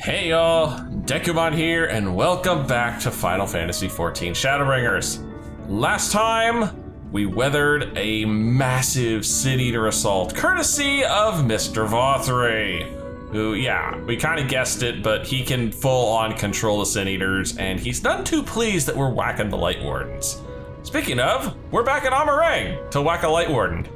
Hey y'all, Dekumon here, and welcome back to Final Fantasy XIV Shadowbringers. Last time, we weathered a massive Sin Eater assault, courtesy of Mr. Vothray, who, yeah, we kind of guessed it, but he can full-on control the Sin Eaters, and he's none too pleased that we're whacking the Light Wardens. Speaking of, we're back at Amarang to whack a Light Warden.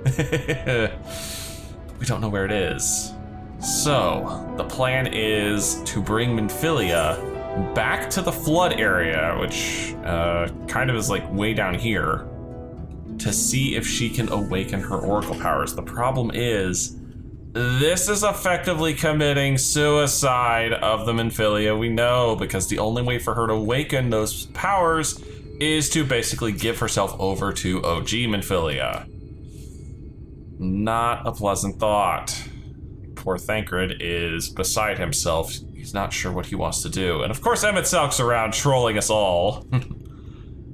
We don't know where it is. So, the plan is to bring Minfilia back to the flood area, which kind of is like way down here, to see if she can awaken her oracle powers. The problem is, this is effectively committing suicide of the Minfilia, we know, because the only way for her to awaken those powers is to basically give herself over to OG Minfilia. Not a pleasant thought. Poor Thancred is beside himself. He's not sure what he wants to do. And of course, Emmett Selk's around trolling us all.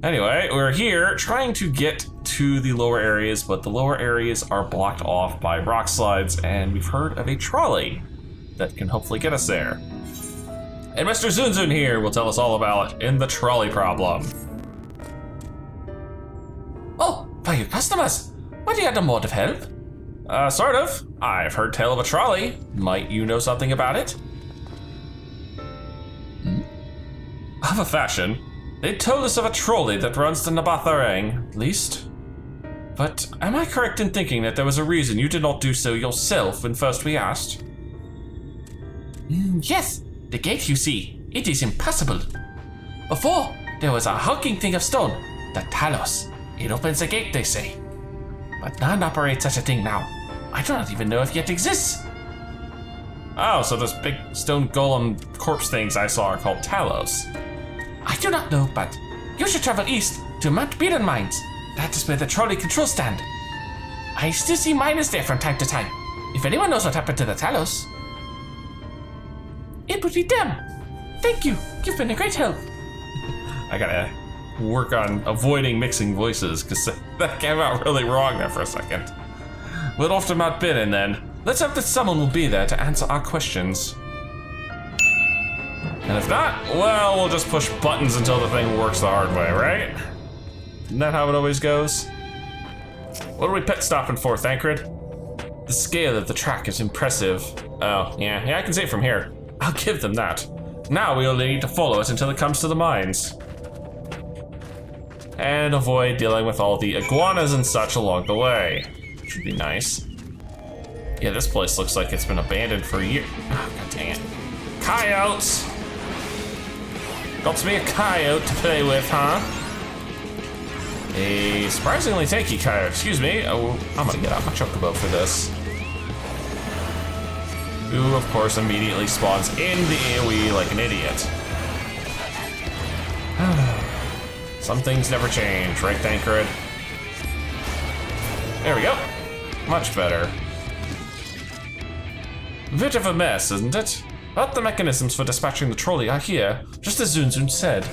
Anyway, we're here trying to get to the lower areas, but the lower areas are blocked off by rock slides, and we've heard of a trolley that can hopefully get us there. And Mr. Zunzun here will tell us all about it in the trolley problem. Oh, by your customers. Would you like a mod of help? Sort of. I've heard tell of a trolley. Might you know something about it? Of a fashion. They told us of a trolley that runs to Nabatharang, at least. But am I correct in thinking that there was a reason you did not do so yourself when first we asked? Yes, the gate you see, it is impassable. Before, there was a hulking thing of stone, the Talos. It opens the gate, they say. But none operate such a thing now. I do not even know if it yet exists. Oh, so those big stone golem corpse things I saw are called Talos. I do not know, but you should travel east to Mount Beeren Mines. That is where the trolley controls stand. I still see miners there from time to time. If anyone knows what happened to the Talos, it would be them. Thank you. You've been a great help. I gotta work on avoiding mixing voices, because that came out really wrong there for a second. We'll off to Mount Beeren then. Let's hope that someone will be there to answer our questions. And if not, well, we'll just push buttons until the thing works the hard way, right? Isn't that how it always goes? What are we pit stopping for, Thancred? The scale of the track is impressive. Oh, yeah, I can see it from here. I'll give them that. Now we only need to follow it until it comes to the mines. And avoid dealing with all the iguanas and such along the way. Should be nice. Yeah, this place looks like it's been abandoned for years. Oh, god dang it. Coyotes! Got me a coyote to play with, huh? A surprisingly tanky coyote, excuse me. Oh, I'm gonna get out my chocobo for this. Who, of course, immediately spawns in the AoE like an idiot. Some things never change, right, Thancred? There we go. Much better. Bit of a mess, isn't it? But the mechanisms for dispatching the trolley are here, just as Zunzun said.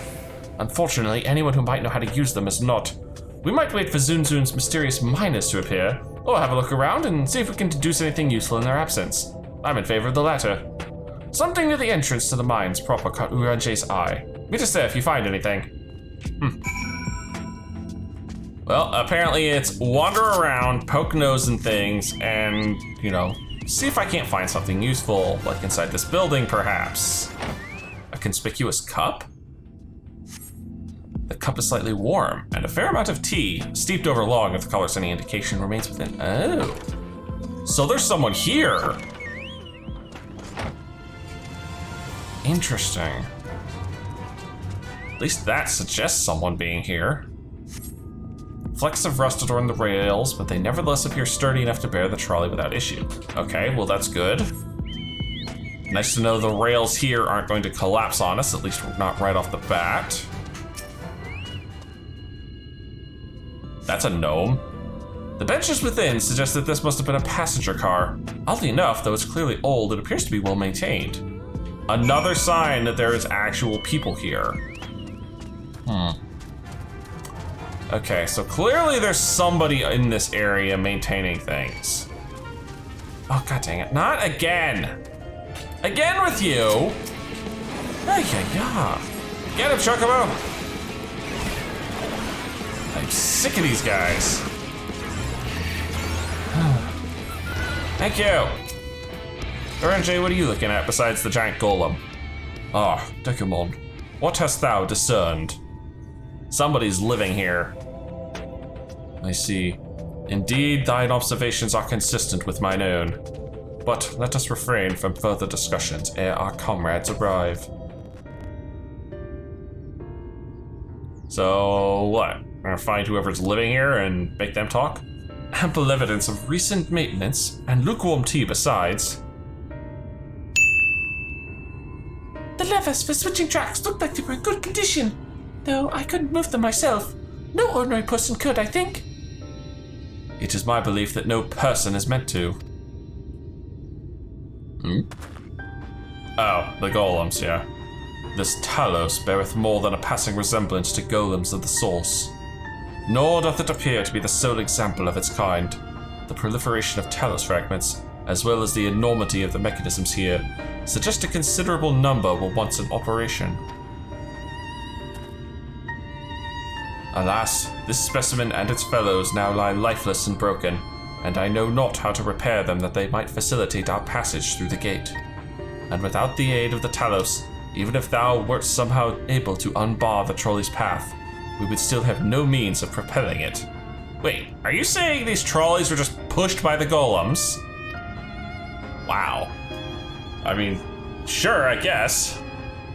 Unfortunately, anyone who might know how to use them is not. We might wait for Zunzun's mysterious miners to appear, or have a look around and see if we can deduce anything useful in their absence. I'm in favor of the latter. Something near the entrance to the mines proper caught Uranje's eye. Meet us there if you find anything. Well, apparently it's wander around, poke nose and things, and, you know, see if I can't find something useful, like inside this building, perhaps. A conspicuous cup? The cup is slightly warm, and a fair amount of tea, steeped over long if the color's any indication, remains within. Oh. So there's someone here. Interesting. At least that suggests someone being here. Flecks of rust adorn the rails, but they nevertheless appear sturdy enough to bear the trolley without issue. Okay, well that's good. Nice to know the rails here aren't going to collapse on us, at least not right off the bat. That's a gnome. The benches within suggest that this must have been a passenger car. Oddly enough, though it's clearly old, it appears to be well maintained. Another sign that there is actual people here. Okay, so clearly there's somebody in this area maintaining things. Oh, god dang it. Not again. Again with you. Yeah. Get him, Chocobo! I'm sick of these guys. Thank you. Orange, what are you looking at besides the giant golem? Ah, Dekumon, what hast thou discerned? Somebody's living here. I see. Indeed, thine observations are consistent with mine own. But let us refrain from further discussions ere our comrades arrive. So, what? We're gonna find whoever's living here and make them talk? Ample evidence of recent maintenance, and lukewarm tea besides. The levers for switching tracks looked like they were in good condition, though I couldn't move them myself. No ordinary person could, I think. It is my belief that no person is meant to. Oh, the golems, yeah. This Talos beareth more than a passing resemblance to golems of the source. Nor doth it appear to be the sole example of its kind. The proliferation of Talos fragments, as well as the enormity of the mechanisms here, suggest a considerable number were once in operation. Alas, this specimen and its fellows now lie lifeless and broken, and I know not how to repair them that they might facilitate our passage through the gate. And without the aid of the Talos, even if thou wert somehow able to unbar the trolley's path, we would still have no means of propelling it. Wait, are you saying these trolleys were just pushed by the golems? Wow. I mean, sure, I guess.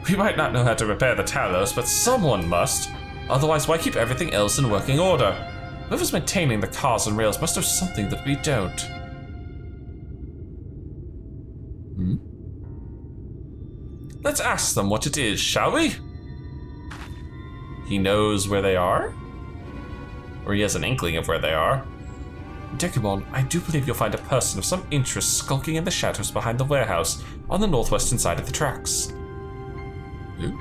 We might not know how to repair the Talos, but someone must. Otherwise, why keep everything else in working order? Whoever's maintaining the cars and rails must have something that we don't. Let's ask them what it is, shall we? He knows where they are? Or he has an inkling of where they are. Dekumon, I do believe you'll find a person of some interest skulking in the shadows behind the warehouse on the northwestern side of the tracks. Ooh,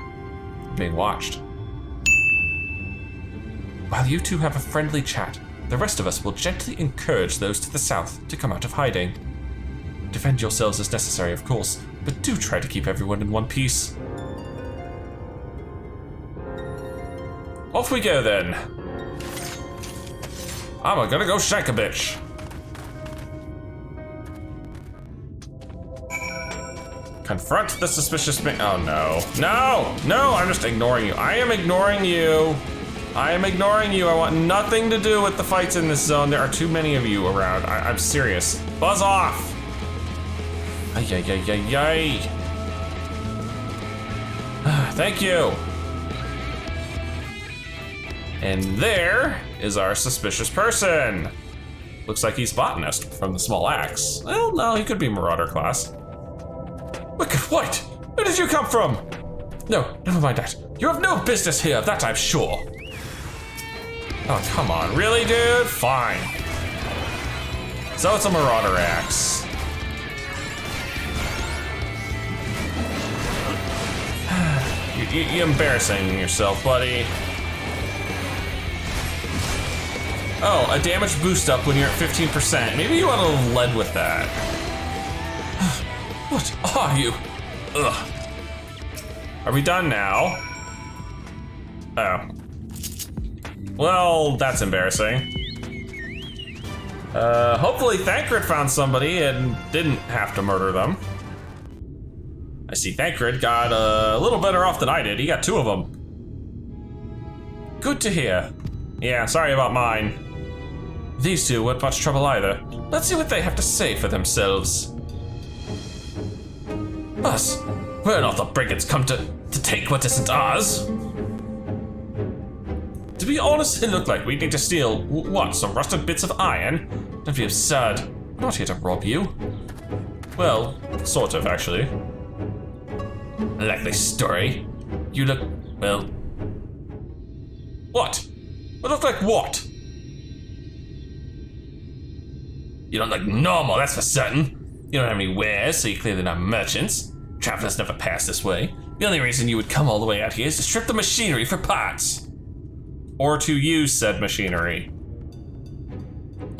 being watched. While you two have a friendly chat, the rest of us will gently encourage those to the south to come out of hiding. Defend yourselves as necessary, of course, but do try to keep everyone in one piece. Off we go then. I'm gonna go shank a bitch. Confront the suspicious man. Oh no. No! No! I'm just ignoring you. I am ignoring you. I am ignoring you. I want nothing to do with the fights in this zone. There are too many of you around. I'm serious. Buzz off! Ay, ay, ay, ay, ay. Thank you. And there is our suspicious person. Looks like he's botanist from the small axe. Well, no, he could be Marauder class. Wicked White, where did you come from? No, never mind that. You have no business here, that I'm sure. Oh, come on, really, dude? Fine. So it's a Marauder axe. You're embarrassing yourself, buddy. Oh, a damage boost up when you're at 15%. Maybe you want to lead with that. What are you? Ugh. Are we done now? Oh. Well, that's embarrassing. Hopefully Thancred found somebody and didn't have to murder them. I see Thancred got a little better off than I did. He got 2 of them. Good to hear. Yeah, sorry about mine. These 2 weren't much trouble either. Let's see what they have to say for themselves. Us? We're not the brigands come to take what isn't ours. To be honest, it looked like we need to steal, what, some rusted bits of iron? Don't be absurd. We're not here to rob you. Well, sort of, actually. Likely story. You look, well... What? I look like what? You don't look normal, that's for certain. You don't have any wares, so you're clearly not merchants. Travelers never pass this way. The only reason you would come all the way out here is to strip the machinery for parts. Or to use said machinery.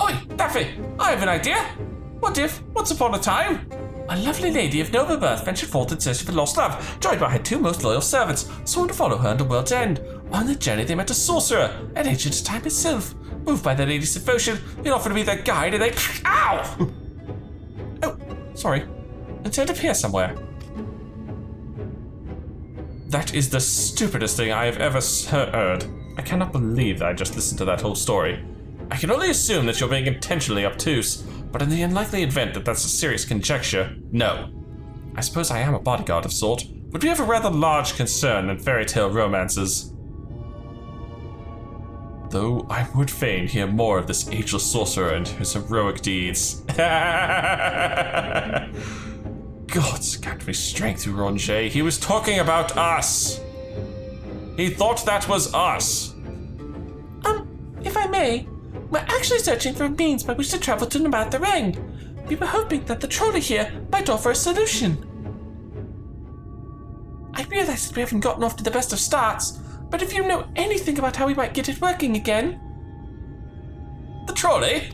Oi, Daffy, I have an idea. What if, once upon a time, A lovely lady of noble birth ventured forth in search of a lost love, joined by her 2 most loyal servants, sworn to follow her unto world's end. On the journey they met a sorcerer, an ancient time itself. Moved by the lady's devotion, he offered to be their guide and they... Ow! Oh, sorry. It turned up here somewhere. That is the stupidest thing I have ever heard. I cannot believe that I just listened to that whole story. I can only assume that you're being intentionally obtuse, but in the unlikely event that that's a serious conjecture, no. I suppose I am a bodyguard of sort, but we have a rather large concern than fairy tale romances. Though I would fain hear more of this ageless sorcerer and his heroic deeds. God's got me strength, Ronjay. He was talking about us. He thought that was us. If I may, we're actually searching for a means by which to travel to Namatha Rang. We were hoping that the trolley here might offer a solution. I realize that we haven't gotten off to the best of starts, but if you know anything about how we might get it working again... The trolley?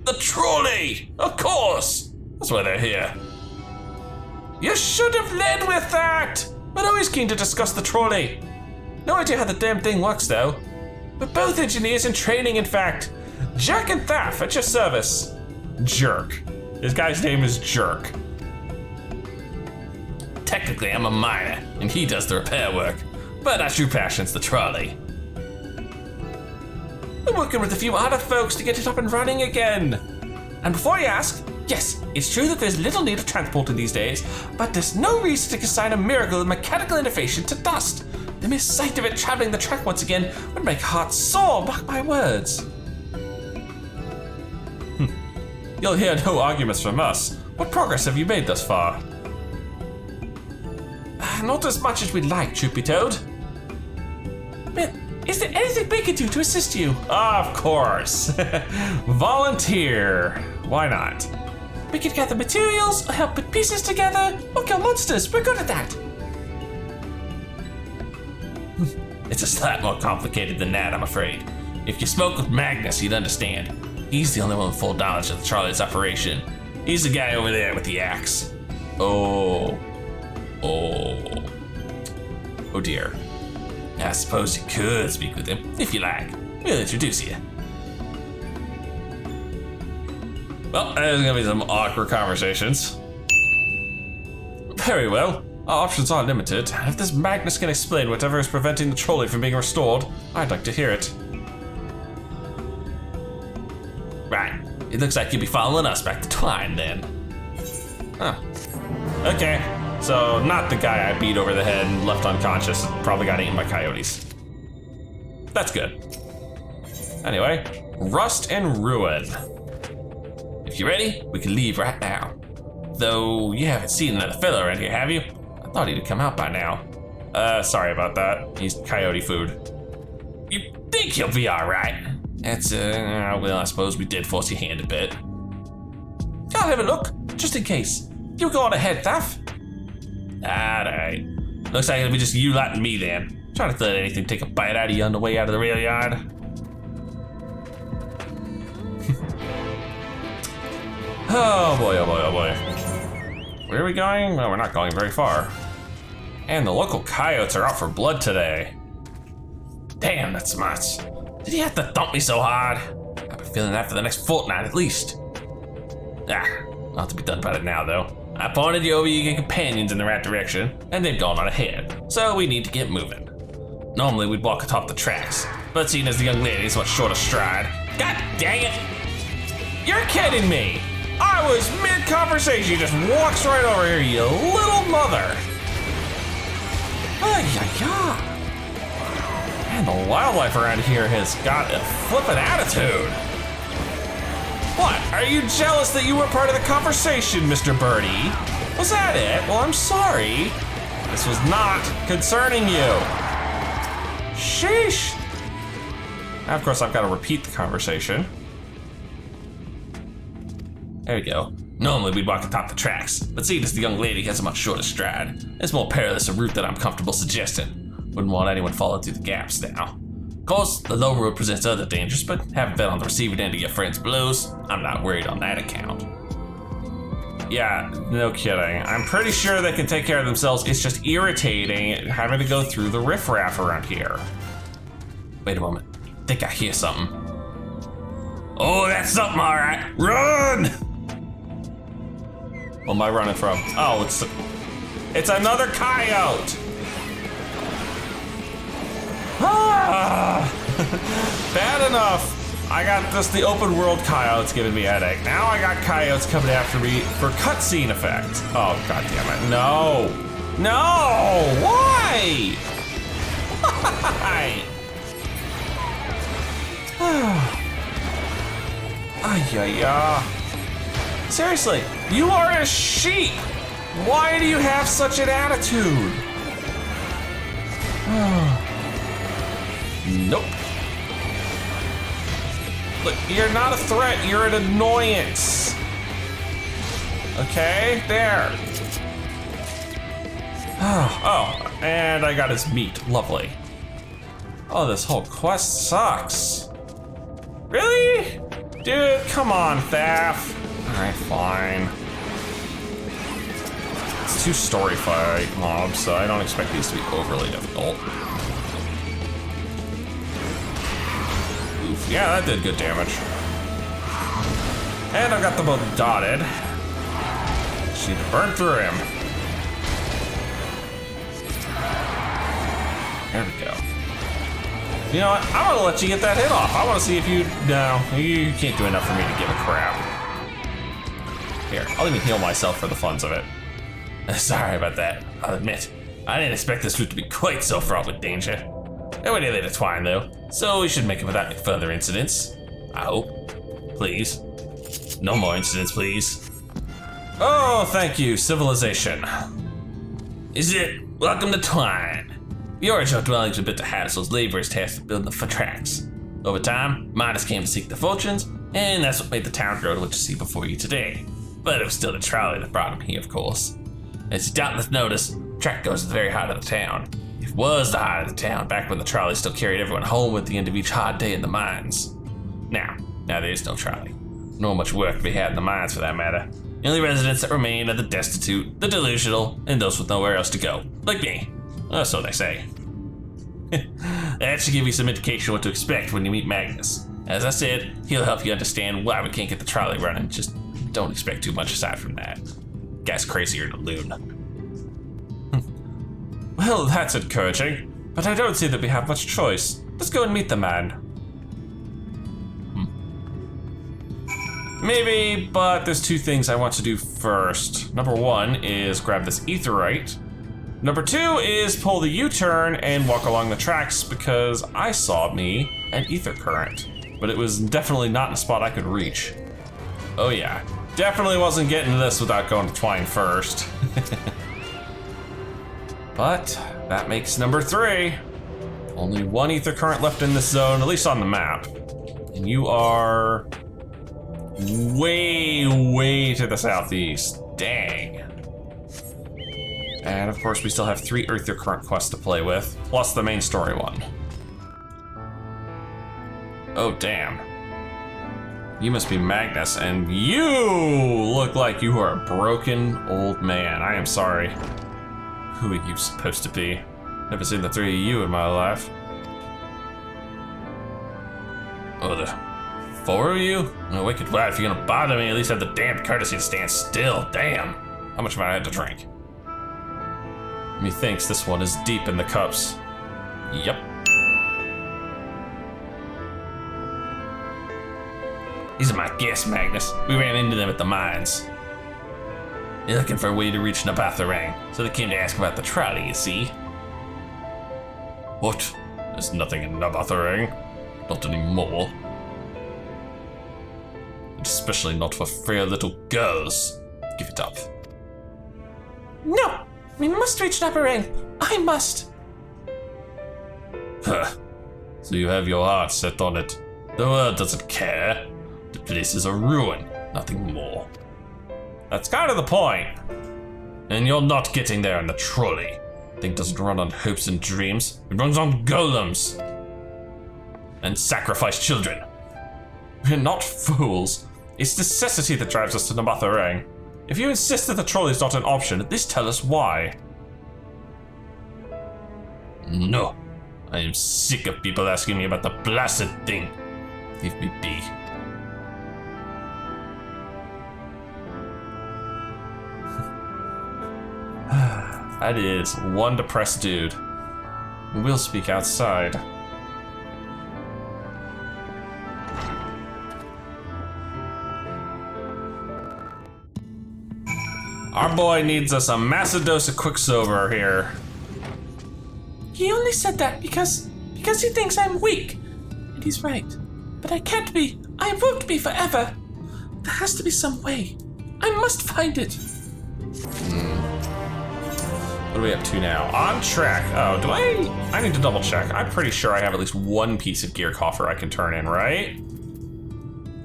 The trolley! Of course! That's why they're here. You should have led with that! But always keen to discuss the trolley. No idea how the damn thing works, though. We're both engineers in training, in fact. Jerk and Thaf at your service. Jerk. This guy's name is Jerk. Technically, I'm a miner, and he does the repair work. But our true passion's the trolley. We're working with a few other folks to get it up and running again. And before you ask, yes, it's true that there's little need of transporting these days, but there's no reason to consign a miracle of mechanical innovation to dust. The mere sight of it traveling the track once again would make hearts sore, mark my words. You'll hear no arguments from us. What progress have you made thus far? Not as much as we'd like, truth be told. But is there anything we can do to assist you? Of course. Volunteer. Why not? We could gather materials, or help put pieces together, or kill monsters. We're good at that. It's a slight more complicated than that, I'm afraid. If you spoke with Magnus, you'd understand. He's the only one with full knowledge of the trolley's operation. He's the guy over there with the axe. Oh dear. I suppose you could speak with him, if you like. We'll introduce you. Well, there's gonna be some awkward conversations. Very well. Our options are limited. If this Magnus can explain whatever is preventing the trolley from being restored, I'd like to hear it. Right. It looks like you'll be following us back to Twine, then. Huh. Okay. So, not the guy I beat over the head and left unconscious. Probably got eaten by coyotes. That's good. Anyway, Rust and Ruin. If you're ready, we can leave right now. Though, you haven't seen another fellow around here, have you? I thought he'd come out by now. Sorry about that. He's coyote food. You think he'll be alright? That's, well, I suppose we did force your hand a bit. I'll have a look, just in case. You go on ahead, Thaf. Alright. Looks like it'll be just you lot and me then. Trying to let anything take a bite out of you on the way out of the rail yard. Oh boy, oh boy, oh boy. Where are we going? Well, we're not going very far. And the local coyotes are out for blood today. Damn, that's much. Did he have to thump me so hard? I've been feeling that for the next fortnight at least. Not to be done about it now though. I pointed you over your companions in the right direction, and they've gone on ahead, so we need to get moving. Normally we'd walk atop the tracks, but seeing as the young lady is much short of stride. God dang it! You're kidding me! I was mid-conversation, you just walks right over here, you little mother! Ay-ya-ya! Man, the wildlife around here has got a flippin' attitude. What, are you jealous that you were part of the conversation, Mr. Birdie? Was that it? Well, I'm sorry. This was not concerning you. Sheesh. Now, of course, I've got to repeat the conversation. There we go. Normally, we'd walk atop the tracks, but seeing as the young lady has a much shorter stride, it's more perilous a route than I'm comfortable suggesting. Wouldn't want anyone falling through the gaps now. Of course, the low road presents other dangers, but having been on the receiving end of your friend's blows, I'm not worried on that account. Yeah, no kidding. I'm pretty sure they can take care of themselves. It's just irritating having to go through the riffraff around here. Wait a moment. I think I hear something. Oh, that's something, all right. Run! What am I running from? Oh, it's another coyote. Ah! Bad enough. I got just the open world coyotes giving me a headache. Now I got coyotes coming after me for cutscene effect. Oh, god damn it. No. No! Why? Why? Seriously, you are a sheep. Why do you have such an attitude? Nope. Look, you're not a threat, you're an annoyance. Okay, there. Oh, and I got his meat, lovely. Oh, this whole quest sucks. Really? Dude, come on, Thaf. All right, fine. It's 2 story fight mobs, so I don't expect these to be overly difficult. Oof, yeah, that did good damage. And I've got them both dotted. She burned through him. There we go. You know what? I want to let you get that hit off. I want to see if you... No, you can't do enough for me to give a crap. Here, I'll even heal myself for the funs of it. Sorry about that. I'll admit, I didn't expect this route to be quite so fraught with danger. And we're nearly to Twine, though, so we should make it without any further incidents. I hope. Please. No more incidents, please. Oh, thank you, civilization. Is it? Welcome to Twine. The original dwellings were built to house those laborers tasked with building the tracks. Over time, miners came to seek their fortunes, and that's what made the town grow to what you see before you today. But it was still the trolley that brought them here, of course. As you doubtless notice, the track goes to the very heart of the town. It was the heart of the town back when the trolley still carried everyone home at the end of each hard day in the mines. Now there is no trolley, nor much work to be had in the mines for that matter. The only residents that remain are the destitute, the delusional, and those with nowhere else to go, like me. Or so they say. That should give you some indication what to expect when you meet Magnus. As I said, he'll help you understand why we can't get the trolley running. Just don't expect too much aside from that. Guy's crazier than a loon. Well, that's encouraging, but I don't see that we have much choice. Let's go and meet the man. Maybe, but there's 2 things I want to do first. Number 1 is grab this aetheryte. Number 2 is pull the U-turn and walk along the tracks because I saw me an ether current, but it was definitely not in a spot I could reach. Oh yeah, definitely wasn't getting to this without going to Twine first. But that makes number 3. Only 1 ether current left in this zone, at least on the map. And you are way to the southeast. Dang. And of course we still have 3 ether current quests to play with, plus the main story one. Oh damn. You must be Magnus, and you look like you are a broken old man. I am sorry. Who are you supposed to be? Never seen the 3 of you in my life. Oh, the 4 of you? No, wicked lad, if you're gonna bother me, at least have the damn courtesy to stand still. Damn. How much have I had to drink? Methinks this one is deep in the cups. Yep. These are my guests, Magnus. We ran into them at the mines. They're looking for a way to reach Nabatharang, so they came to ask about the trolley, you see. What? There's nothing in Nabatharang. Not anymore. Especially not for frail little girls. Give it up. No! We must reach Nabarang. I must. Huh. So you have your heart set on it. The world doesn't care. The place is a ruin, nothing more. That's kind of the point. And you're not getting there in the trolley. Thing doesn't run on hopes and dreams. It runs on golems. And sacrifice children. We're not fools. It's necessity that drives us to Nabatharang. If you insist that the trolley is not an option, at least tell us why. No. I am sick of people asking me about the blasted thing. Leave me be. That is one depressed dude. We'll speak outside. Our boy needs us a massive dose of Quicksilver here. He only said that because he thinks I'm weak. And he's right. But I can't be. I won't be forever. There has to be some way. I must find it. What are we up to now? On track. Oh, do I need to double check. I'm pretty sure I have at least one piece of gear coffer I can turn in, right?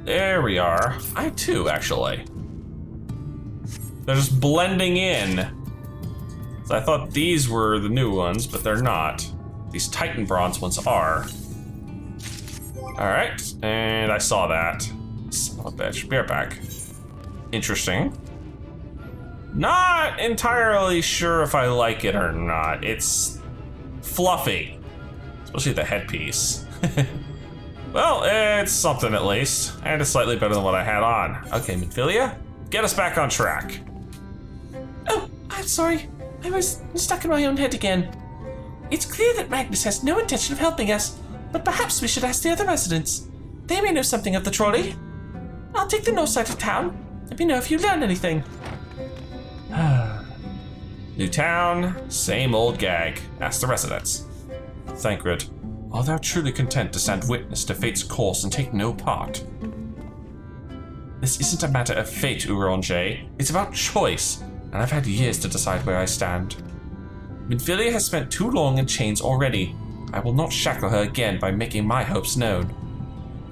There we are. I have two, actually. They're just blending in. So I thought these were the new ones, but they're not. These Titan Bronze ones are. All right, and I saw that. Son of a bitch. Be right back. Interesting. Not entirely sure if I like it or not. It's fluffy, especially the headpiece. Well, it's something at least, and it's slightly better than what I had on. Okay, Minfilia, get us back on track. Oh, I'm sorry. I was stuck in my own head again. It's clear that Magnus has no intention of helping us, but perhaps we should ask the other residents. They may know something of the trolley. I'll take the north side of town. Let me know if you learn anything. New town, same old gag. Ask the residents. Thancred, are thou truly content to stand witness to fate's course and take no part? This isn't a matter of fate, Uronje. It's about choice, and I've had years to decide where I stand. Minfilia has spent too long in chains already. I will not shackle her again by making my hopes known.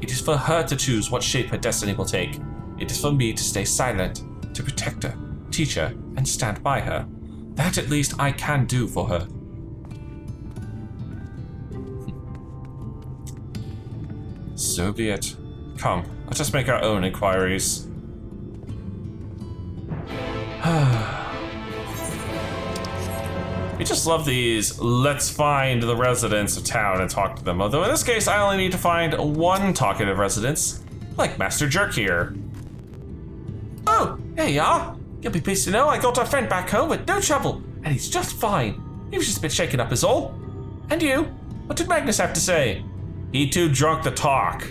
It is for her to choose what shape her destiny will take. It is for me to stay silent, to protect her, teach her, and stand by her. That at least I can do for her. So be it. Come, let us make our own inquiries. We just love these, let's find the residents of town and talk to them. Although in this case, I only need to find one talkative residents, like Master Jerk here. Oh, there you are. You'll be pleased to know I got our friend back home with no trouble, and he's just fine. He was just a bit shaken up is all. And you? What did Magnus have to say? He too drunk to talk.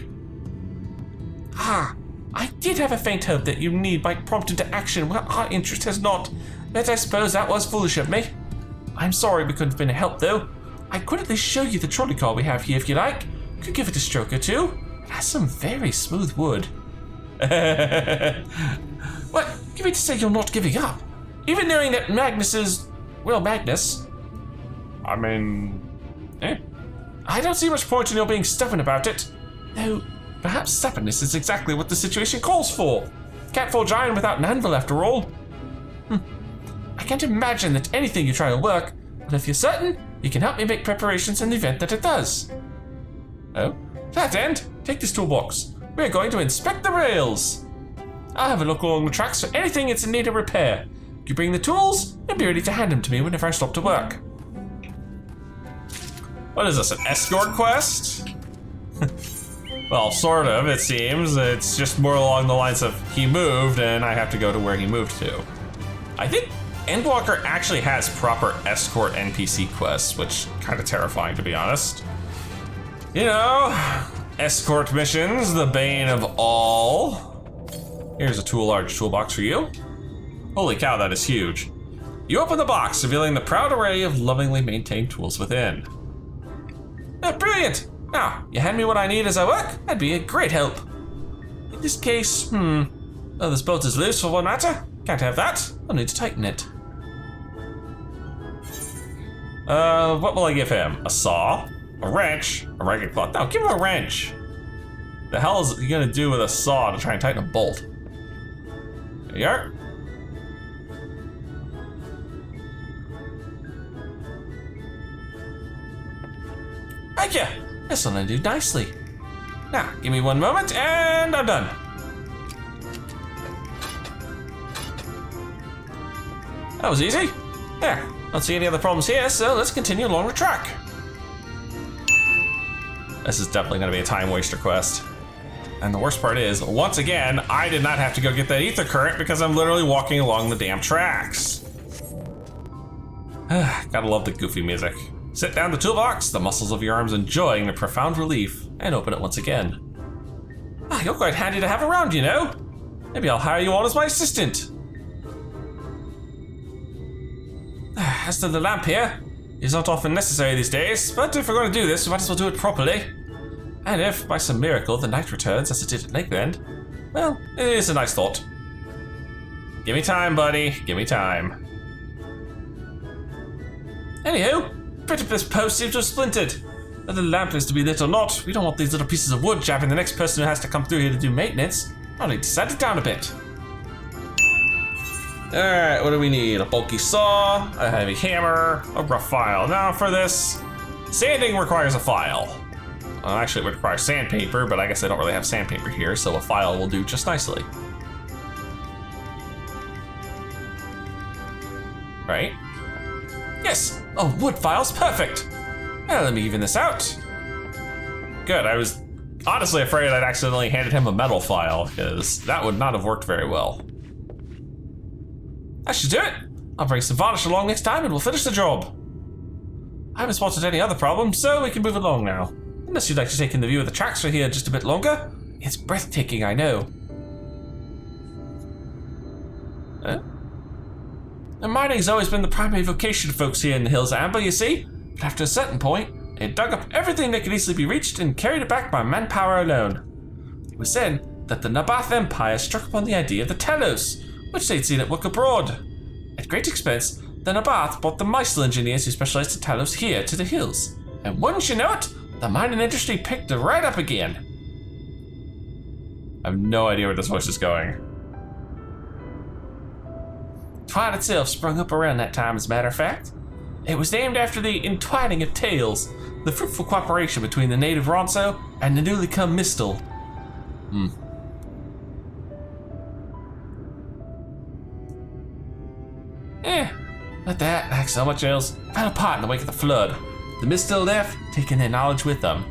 Ah, I did have a faint hope that your need might prompt into action where our interest has not, but I suppose that was foolish of me. I'm sorry we couldn't have been a help though. I could at least show you the trolley car we have here if you like. Could give it a stroke or two. It has some very smooth wood. What? You mean to say you're not giving up? Even knowing that Magnus is, well, Magnus. I mean, I don't see much point in your being stubborn about it. Though, perhaps stubbornness is exactly what the situation calls for. Can't forge iron without an anvil after all. I can't imagine that anything you try will work, but if you're certain, you can help me make preparations in the event that it does. Oh, to that end, take this toolbox. We're going to inspect the rails. I'll have a look along the tracks for anything that's in need of repair. You bring the tools, and be ready to hand them to me whenever I stop to work. What is this, an escort quest? Well, sort of, it seems. It's just more along the lines of he moved and I have to go to where he moved to. I think Endwalker actually has proper escort NPC quests, which kind of terrifying to be honest. You know, escort missions, the bane of all. Here's a large toolbox for you. Holy cow, that is huge. You open the box, revealing the proud array of lovingly maintained tools within. Oh, brilliant! Now, you hand me what I need as I work? That'd be a great help. In this case, well, this bolt is loose for one matter. Can't have that. I'll need to tighten it. What will I give him? A saw? A wrench? A ragged cloth? No, give him a wrench. The hell is he gonna do with a saw to try and tighten a bolt? There you are. Thank you. This will do nicely. Now, give me one moment and I'm done. That was easy. Yeah, don't see any other problems here, so let's continue along the track. This is definitely gonna be a time waster quest. And the worst part is, once again, I did not have to go get that ether current because I'm literally walking along the damn tracks. Gotta love the goofy music. Sit down the toolbox, the muscles of your arms enjoying the profound relief, and open it once again. You're quite handy to have around, you know. Maybe I'll hire you on as my assistant. As to the lamp here, it's not often necessary these days, but if we're going to do this, we might as well do it properly. And if, by some miracle, the night returns as it did at Lakeland, well, it is a nice thought. Give me time, buddy. Give me time. Anywho, bit of this post seems to have splintered. Whether the lamp is to be lit or not, we don't want these little pieces of wood jabbing the next person who has to come through here to do maintenance. I need to set it down a bit. Alright, what do we need? A bulky saw, a heavy hammer, a rough file. Now for this, sanding requires a file. Actually, it would require sandpaper, but I guess I don't really have sandpaper here, so a file will do just nicely. Right? Yes! Oh, wood file's perfect! Well, let me even this out. Good, I was honestly afraid I'd accidentally handed him a metal file, because that would not have worked very well. That should do it. I'll bring some varnish along next time and we'll finish the job. I haven't spotted any other problems, so we can move along now. Unless you'd like to take in the view of the tracks for here just a bit longer. It's breathtaking, I know. And mining's always been the primary vocation of folks here in the hills of Amber, you see. But after a certain point, they dug up everything that could easily be reached and carried it back by manpower alone. It was then that the Nabath Empire struck upon the idea of the Talos, which they'd seen at work abroad. At great expense, the Nabath brought the Meisel engineers who specialized in Talos here to the hills. And wouldn't you know it, the mining industry picked it right up again. I have no idea where this voice is going. Twine itself sprung up around that time, as a matter of fact. It was named after the entwining of tales, the fruitful cooperation between the native Ronso and the newly come Mistel. But that, like so much else, fell apart in the wake of the flood. The Mistel left, taking their knowledge with them.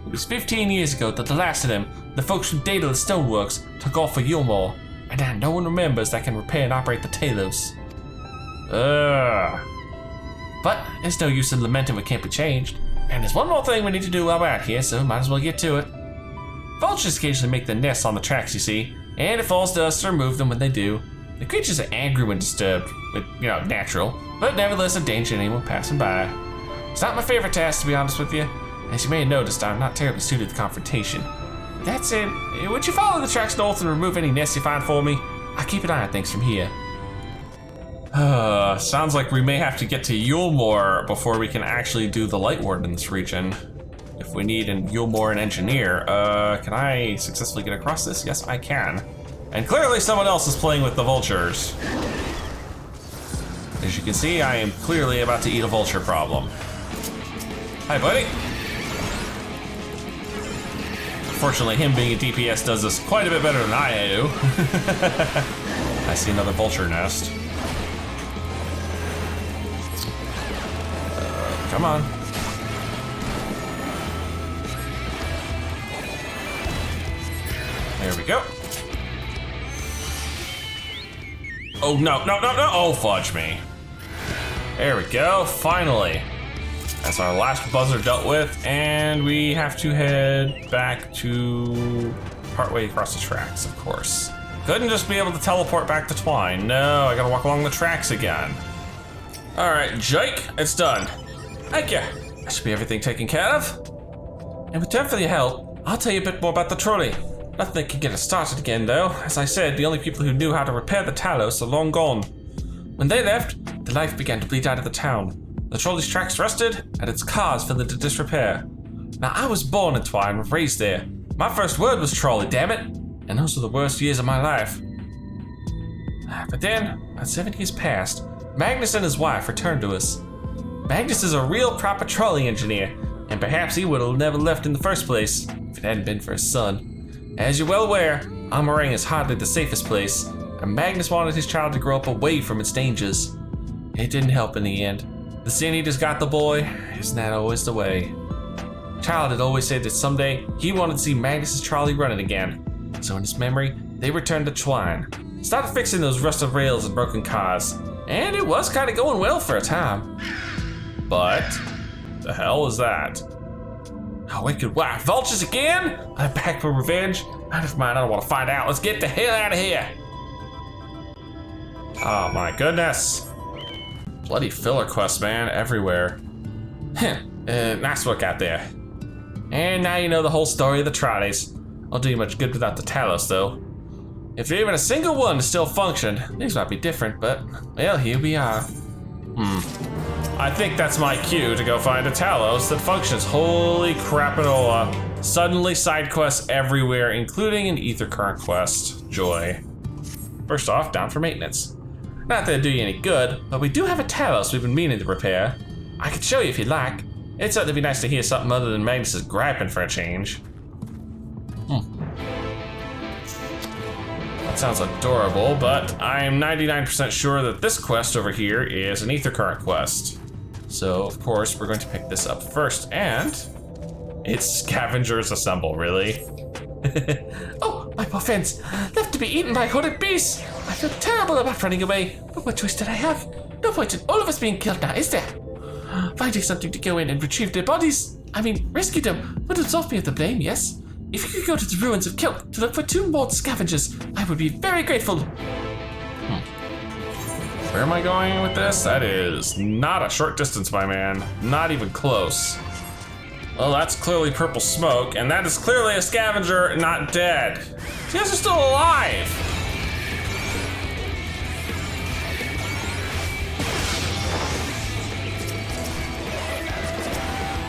It was 15 years ago that the last of them, the folks from Daedalus Stoneworks, took off for Yulmore, and now no one remembers that can repair and operate the Talos. But there's no use in lamenting what can't be changed. And there's one more thing we need to do while we're out here, so might as well get to it. Vultures occasionally make their nests on the tracks, you see, and it falls to us to remove them when they do. The creatures are angry when disturbed, with, natural, but nevertheless a danger to anyone passing by. It's not my favorite task, to be honest with you. As you may have noticed, I'm not terribly suited to confrontation. That said, would you follow the tracks north and remove any nests you find for me? I'll keep an eye on things from here. Sounds like we may have to get to Yulmore before we can actually do the Light Ward in this region. If we need an Yulmore an engineer, can I successfully get across this? Yes, I can. And clearly someone else is playing with the vultures. As you can see, I am clearly about to eat a vulture problem. Hi, buddy. Fortunately, him being a DPS does this quite a bit better than I do. I see another vulture nest. Come on. There we go. Oh, no. Oh, fudge me. There we go, finally. That's our last buzzer dealt with, and we have to head back to partway across the tracks, of course. Couldn't just be able to teleport back to Twine. No, I gotta walk along the tracks again. All right, Jake, it's done. Thank you. That should be everything taken care of. In return for your help, I'll tell you a bit more about the trolley. Nothing can get us started again, though. As I said, the only people who knew how to repair the Talos are long gone. When they left, the life began to bleed out of the town. The trolley's tracks rusted, and its cars fell into disrepair. Now, I was born in Twine and raised there. My first word was trolley, damn it! And those were the worst years of my life. But then, about 7 years passed, Magnus and his wife returned to us. Magnus is a real proper trolley engineer, and perhaps he would have never left in the first place, if it hadn't been for his son. As you're well aware, Amarang is hardly the safest place, and Magnus wanted his child to grow up away from its dangers. It didn't help in the end. The Sin Eaters got the boy. Isn't that always the way? Child had always said that someday he wanted to see Magnus's trolley running again. So in his memory, they returned to Twine. Started fixing those rusted rails and broken cars. And it was kind of going well for a time. But the hell was that? A wicked wife. Vultures again? I'm back for revenge? Never mind, I don't want to find out. Let's get the hell out of here. Oh my goodness. Bloody filler quests, man, everywhere. Nice work out there. And now you know the whole story of the trolleys. Won't do you much good without the Talos, though. If there even a single one to still function, things might be different, but, well, here we are. I think that's my cue to go find a Talos that functions. Holy crapanola. Suddenly side quests everywhere, including an ether current quest. Joy. First off, down for maintenance. Not that it'd do you any good, but we do have a Talos we've been meaning to repair. I could show you if you'd like. It'd certainly be nice to hear something other than Magnus's griping for a change. That sounds adorable, but I'm 99% sure that this quest over here is an ether current quest. So, of course, we're going to pick this up first, and it's Scavengers Assemble, really? Oh, my poor friends, left to be eaten by hooded beasts. I feel terrible about running away, but what choice did I have? No point in all of us being killed now, is there? Finding something to go in and retrieve their bodies, rescue them, would absolve me of the blame, yes? If you could go to the ruins of Kilk to look for 2 more scavengers, I would be very grateful. Where am I going with this? That is not a short distance, my man. Not even close. Well, that's clearly purple smoke, and that is clearly a scavenger not dead. These guys are still alive.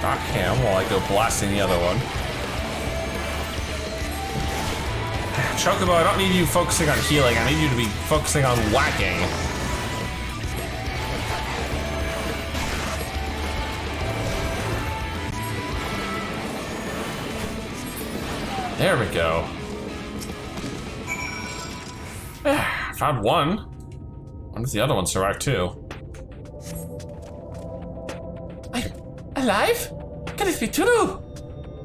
Knock him while I go blasting the other one. Chocobo, I don't need you focusing on healing. I need you to be focusing on whacking. There we go. Found one. Wonder if the other one survived too. I'm alive? Can it be true?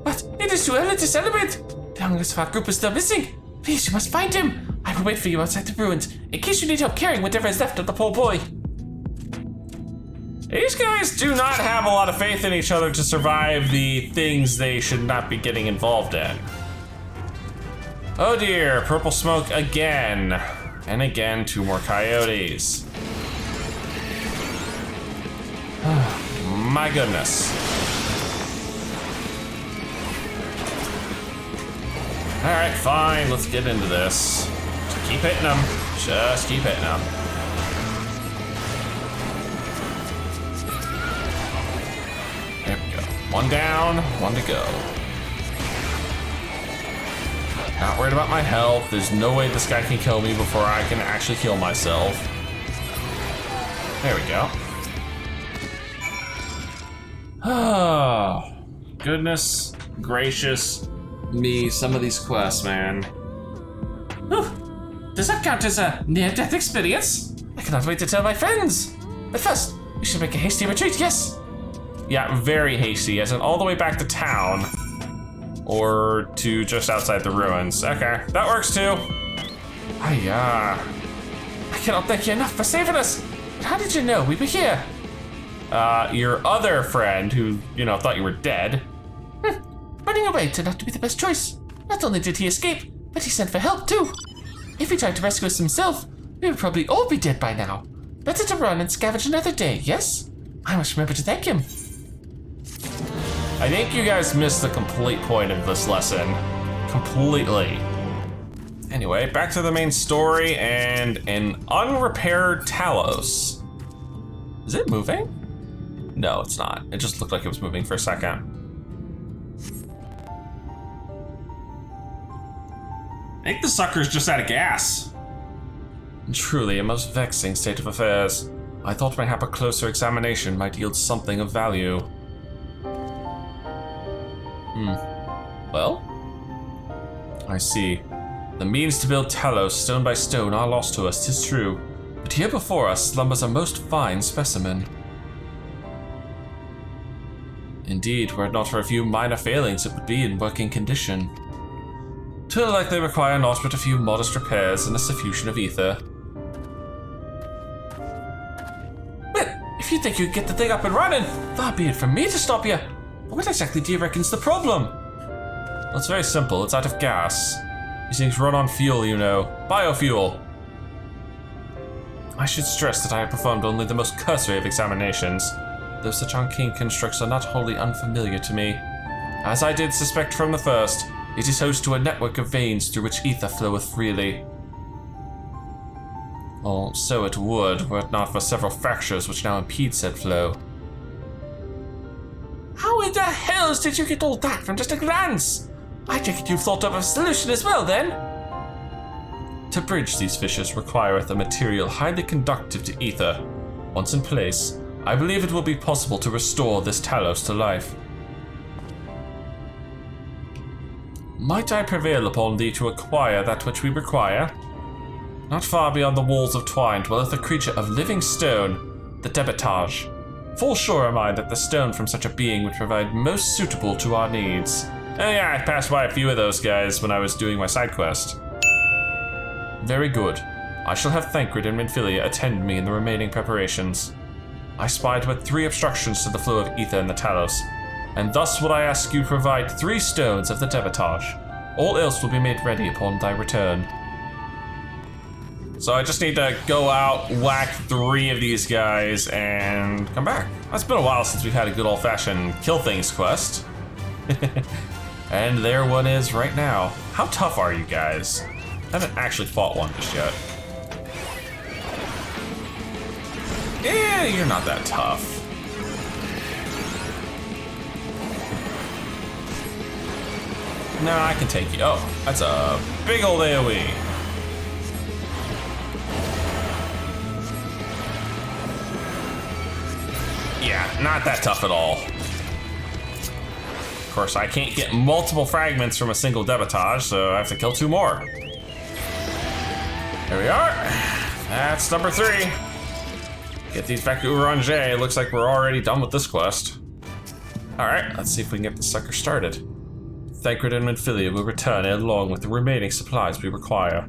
But it is too early to celebrate. The youngest of our group is still missing. Please, you must find him. I will wait for you outside the ruins, in case you need help carrying whatever is left of the poor boy. These guys do not have a lot of faith in each other to survive the things they should not be getting involved in. Oh dear, purple smoke again. And again, 2 more coyotes. My goodness. All right, fine, let's get into this. Just keep hitting them. Just keep hitting them. There we go. 1 down, 1 to go. Not worried about my health. There's no way this guy can kill me before I can actually heal myself. There we go. Oh, goodness gracious me, some of these quests, man. Whew. Does that count as a near-death experience? I cannot wait to tell my friends. But first, we should make a hasty retreat, yes? Yeah, very hasty, as in all the way back to town. Or to just outside the ruins. Okay, that works too. I cannot thank you enough for saving us. How did you know we were here? Your other friend who, thought you were dead. Running away turned out to be the best choice. Not only did he escape, but he sent for help too. If he tried to rescue us himself, we would probably all be dead by now. Better to run and scavenge another day, yes? I must remember to thank him. I think you guys missed the complete point of this lesson. Completely. Anyway, back to the main story and an unrepaired Talos. Is it moving? No, it's not. It just looked like it was moving for a second. I think the sucker's just out of gas. Truly a most vexing state of affairs. I thought perhaps a closer examination might yield something of value. Well, I see. The means to build Talos stone by stone are lost to us, 'tis true. But here before us slumbers a most fine specimen. Indeed, were it not for a few minor failings, it would be in working condition. Too likely require naught but a few modest repairs and a suffusion of ether. Well, if you think you can get the thing up and running, far be it from me to stop you. But what exactly do you reckon's the problem? Well, it's very simple. It's out of gas. These things run on fuel, you know. Biofuel. I should stress that I have performed only the most cursory of examinations, though such arcane constructs are not wholly unfamiliar to me. As I did suspect from the first, it is host to a network of veins through which ether floweth freely. Well, so it would, were it not for several fractures which now impede said flow. How in the hells did you get all that from just a glance? I take it you've thought of a solution as well, then? To bridge these fissures requireth a material highly conductive to ether. Once in place, I believe it will be possible to restore this Talos to life. Might I prevail upon thee to acquire that which we require? Not far beyond the walls of Twine dwelleth a creature of living stone, the Debitage. Full sure am I that the stone from such a being would provide most suitable to our needs. Oh yeah, I passed by a few of those guys when I was doing my side quest. Very good. I shall have Thancred and Minfilia attend me in the remaining preparations. I spied but 3 obstructions to the flow of ether in the Talos, and thus would I ask you to provide 3 stones of the Debitage. All else will be made ready upon thy return. So I just need to go out, whack 3 of these guys, and come back. It's been a while since we've had a good old-fashioned kill things quest. And there one is right now. How tough are you guys? I haven't actually fought one just yet. Yeah, you're not that tough. No, I can take you. Oh, that's a big old AoE. Yeah, not that tough at all. Of course, I can't get multiple fragments from a single Debitage, so I have to kill 2 more. There we are. That's number 3. Get these back to Uranger. Looks like we're already done with this quest. Alright, let's see if we can get this sucker started. Thancred and Minfilia will return along with the remaining supplies we require.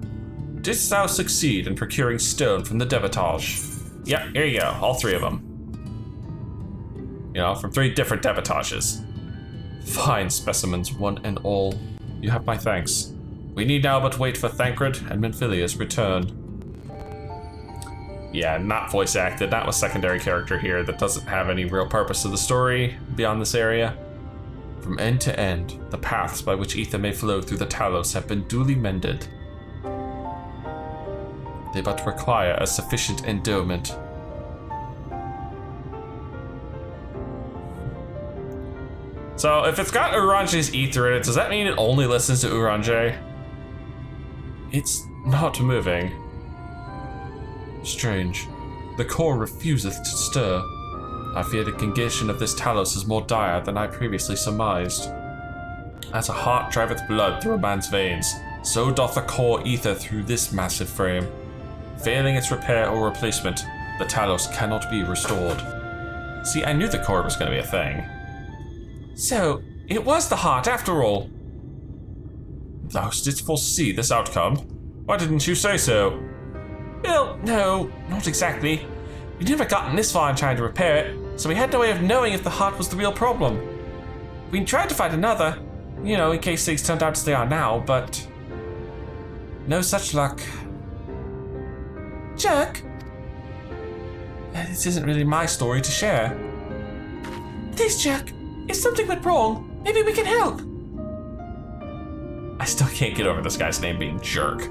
Didst thou succeed in procuring stone from the Debitage? Yep, here you go, all 3 of them. You know, from 3 different Debitages. Fine specimens, one and all. You have my thanks. We need now but wait for Thancred and Minfilia's return. Yeah, not voice acted, not a secondary character here that doesn't have any real purpose to the story beyond this area. From end to end, the paths by which ether may flow through the Talos have been duly mended. They but require a sufficient endowment. So, if it's got Urange's ether in it, does that mean it only listens to Uranger? It's not moving. Strange. The core refuseth to stir. I fear the condition of this Talos is more dire than I previously surmised. As a heart driveth blood through a man's veins, so doth the core ether through this massive frame. Failing its repair or replacement, the Talos cannot be restored. See, I knew the core was going to be a thing. So, it was the heart after all. Thou didst foresee this outcome. Why didn't you say so? Well, no, not exactly. We'd never gotten this far in trying to repair it, so we had no way of knowing if the heart was the real problem. We tried to find another, you know, in case things turned out as they are now, but no such luck. Jerk? This isn't really my story to share. Please, Jerk. If something went wrong, maybe we can help. I still can't get over this guy's name being Jerk.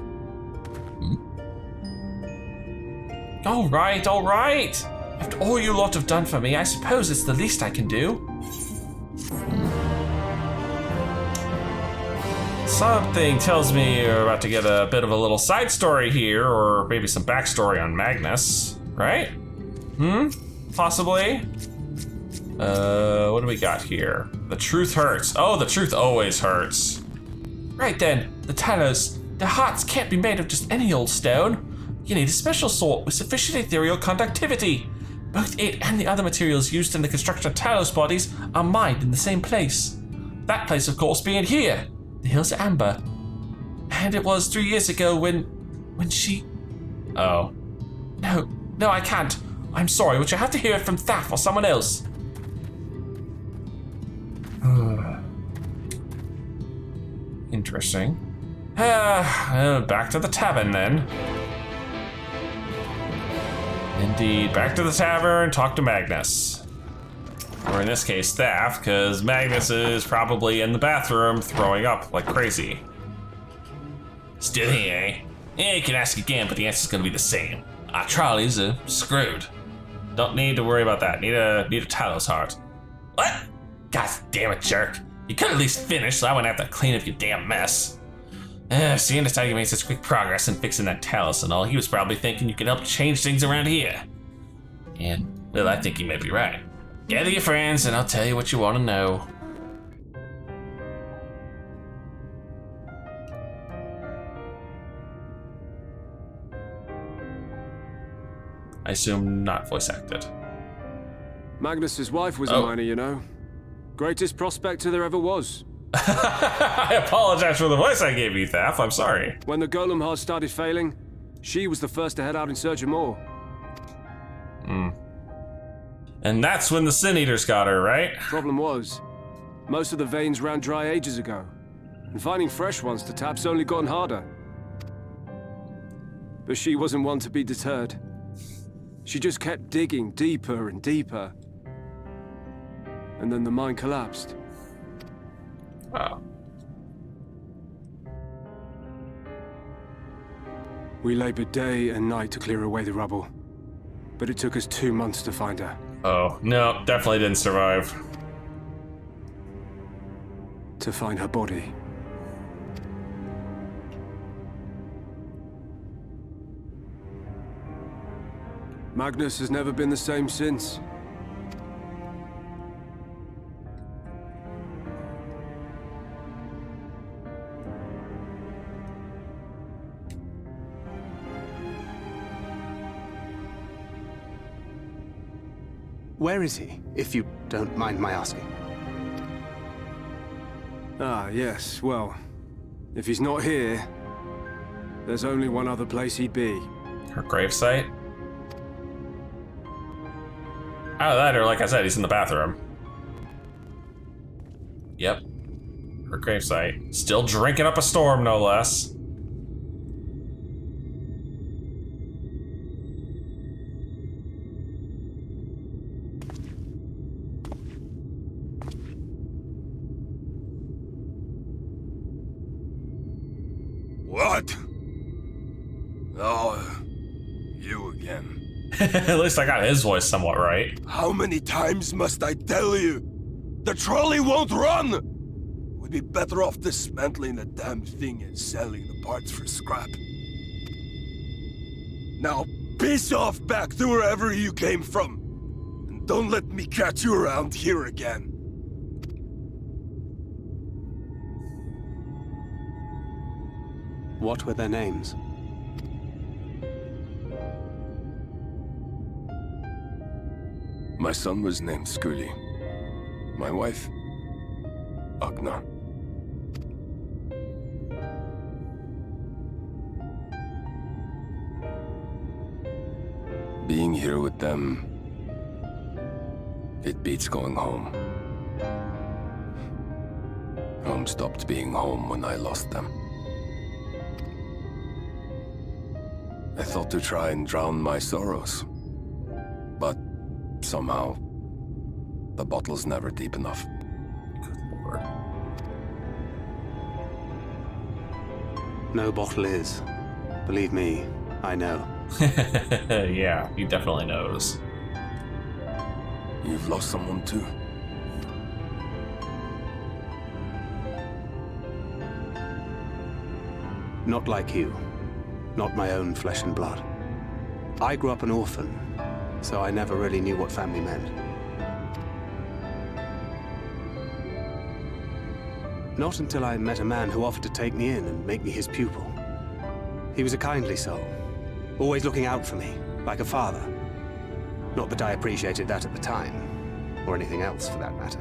All right. After all you lot have done for me, I suppose it's the least I can do. Something tells me you're about to get a bit of a little side story here, or maybe some backstory on Magnus, right? Possibly? What do we got here? The truth hurts. Oh, the truth always hurts. Right then, the Talos. Their hearts can't be made of just any old stone. You need a special sort with sufficient ethereal conductivity. Both it and the other materials used in the construction of Talos bodies are mined in the same place. That place, of course, being here, the Hills of Amber. And it was 3 years ago when she... Oh. No, I can't. I'm sorry, would you have to hear it from Thaf or someone else? Interesting. Back to the tavern then. Indeed, back to the tavern, talk to Magnus. Or in this case, Thaf, because Magnus is probably in the bathroom throwing up like crazy. Still here, eh? Yeah, you can ask again, but the answer's gonna be the same. Our trolleys are screwed. Don't need to worry about that. Need a Talos heart. What? God damn it, jerk. You could at least finish so I wouldn't have to clean up your damn mess. Seeing as how you made such quick progress in fixing that Talos and all, he was probably thinking you could help change things around here. And, well, I think he may be right. Gather your friends and I'll tell you what you want to know. I assume not voice acted. Magnus's wife was a miner, you know. Greatest prospector there ever was. I apologize for the voice I gave you, Thaf. I'm sorry. When the golem heart started failing, she was the first to head out in search of more. And that's when the Sin Eaters got her, right? Problem was, most of the veins ran dry ages ago, and finding fresh ones to tap's only gotten harder. But she wasn't one to be deterred. She just kept digging deeper and deeper. And then the mine collapsed. Wow. We labored day and night to clear away the rubble, but it took us 2 months to find her. Oh, no, definitely didn't survive. To find her body. Magnus has never been the same since. Where is he, if you don't mind my asking? Ah, yes, well, if he's not here, there's only one other place he'd be. Her gravesite? Either that, or like I said, he's in the bathroom. Yep. Her gravesite. Still drinking up a storm, no less. What? Oh, you again. At least I got his voice somewhat right. How many times must I tell you? The trolley won't run! We'd be better off dismantling the damn thing and selling the parts for scrap. Now, piss off back to wherever you came from. And don't let me catch you around here again. What were their names? My son was named Skuli. My wife, Agna. Being here with them, it beats going home. Home stopped being home when I lost them. I thought to try and drown my sorrows, but somehow, the bottle's never deep enough. Good lord. No bottle is. Believe me, I know. Yeah, he definitely knows. You've lost someone too? Not like you. Not my own flesh and blood. I grew up an orphan, so I never really knew what family meant. Not until I met a man who offered to take me in and make me his pupil. He was a kindly soul, always looking out for me, like a father. Not that I appreciated that at the time, or anything else for that matter.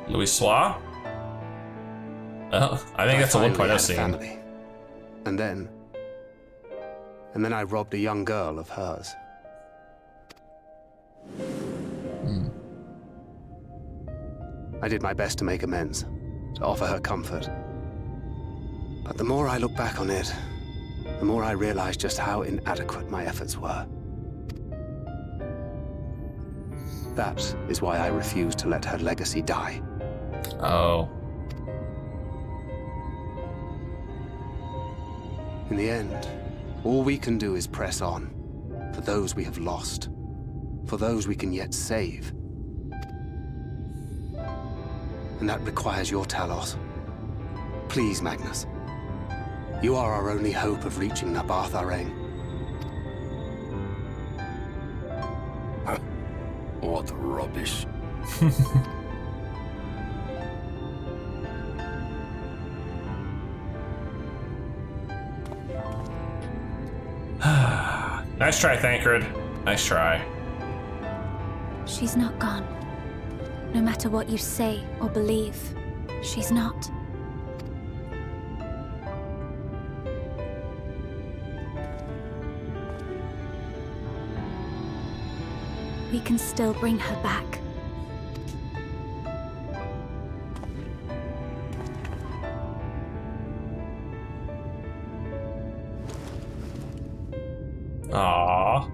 Louis Soir? Oh, I think that's a finally 1.0 had a scene. family. And then I robbed a young girl of hers. I did my best to make amends, to offer her comfort. But the more I look back on it, the more I realize just how inadequate my efforts were. That is why I refuse to let her legacy die. Oh. In the end, all we can do is press on, for those we have lost, for those we can yet save. And that requires your Talos. Please, Magnus. You are our only hope of reaching Nabarth Arang. What rubbish. Nice try, Thancred. Nice try. She's not gone. No matter what you say or believe, she's not. We can still bring her back. Aww.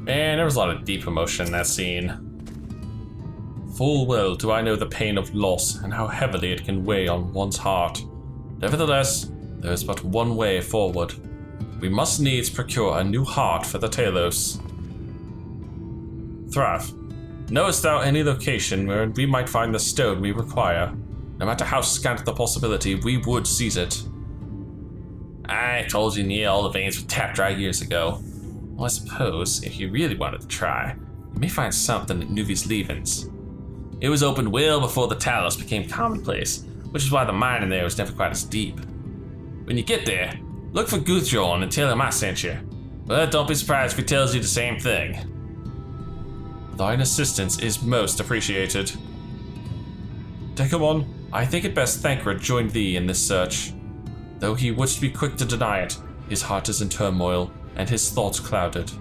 Man, there was a lot of deep emotion in that scene. Full well do I know the pain of loss and how heavily it can weigh on one's heart. Nevertheless, there is but one way forward. We must needs procure a new heart for the Talos. Thrav, knowest thou any location where we might find the stone we require? No matter how scant the possibility, we would seize it. I told you near all the veins were tapped dry years ago. Well, I suppose, if you really wanted to try, you may find something at Nuvi's Leavings. It was opened well before the Talos became commonplace, which is why the mine in there was never quite as deep. When you get there, look for Gudrun and tell him I sent you. But don't be surprised if he tells you the same thing. Thine assistance is most appreciated. Dekumon, I think it best Thancred joined thee in this search. Though he wouldst be quick to deny it, his heart is in turmoil, and his thoughts clouded.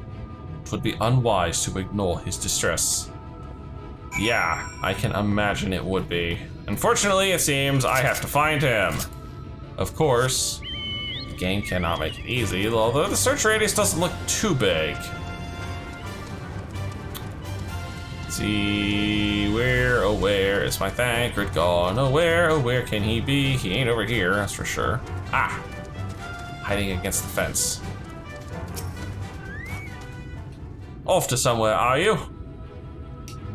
'Twould be unwise to ignore his distress. Yeah, I can imagine it would be. Unfortunately, it seems I have to find him. Of course, the game cannot make it easy, although the search radius doesn't look too big. Let's see, where is my Thancred gone? Oh, where can he be? He ain't over here, that's for sure. Ah, hiding against the fence. Off to somewhere, are you?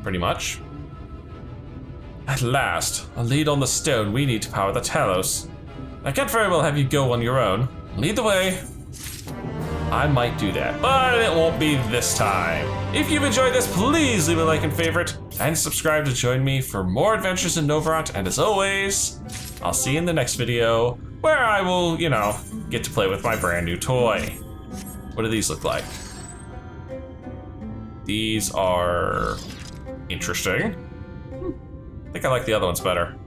Pretty much. At last, a lead on the stone we need to power the Talos. I can't very well have you go on your own. Lead the way. I might do that, but it won't be this time. If you've enjoyed this, please leave a like and favorite, and subscribe to join me for more adventures in Novarot, and as always, I'll see you in the next video, where I will, get to play with my brand new toy. What do these look like? These are interesting. I think I like the other ones better.